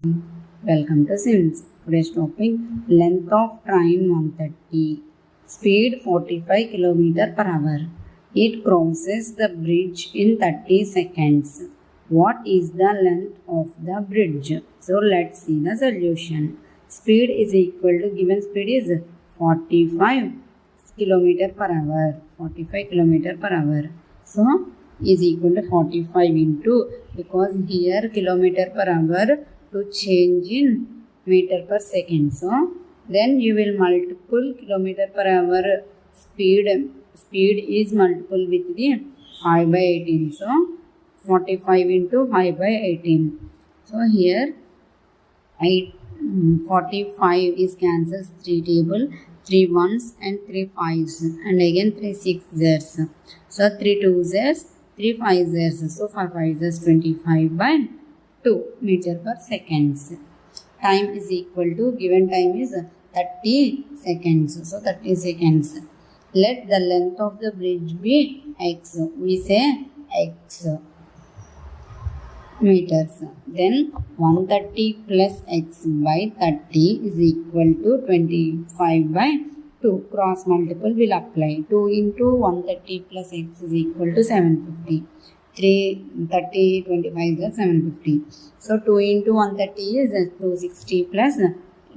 Welcome to SIMS. Today's topic length of train 130, speed 45 km per hour. It crosses the bridge in 30 seconds. What is the length of the bridge? So let's see the solution. Speed is equal to given speed is 45 km per hour. 45 km per hour. So is equal to 45 into, because here kilometer per hour to change in meter per second. So then you will multiple kilometer per hour speed is multiple with the 5 by 18. So 45 into 5 by 18. So here 45 is cancels 3 table, 3 ones and 3 fives, and again 3 sixes. So 3 twos, 3 fives. So 5 fives 25 by 2 meter per seconds. Time is equal to, given time is 30 seconds. So 30 seconds. Let the length of the bridge be x. We say x meters. Then 130 plus x by 30 is equal to 25 by 2. Cross multiple will apply. 2 into 130 plus x is equal to 750. 30, 25 is 750. So 2 into 130 is 260 plus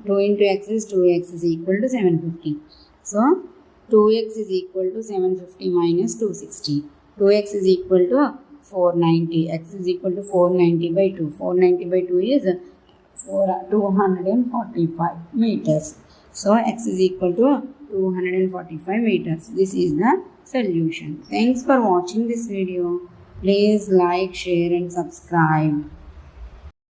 2 into x is 2x is equal to 750. So 2x is equal to 750 minus 260. 2x is equal to 490. X is equal to 490 by 2. 490 by 2 is 245 meters. So x is equal to 245 meters. This is the solution. Thanks for watching this video. Please like, share and subscribe.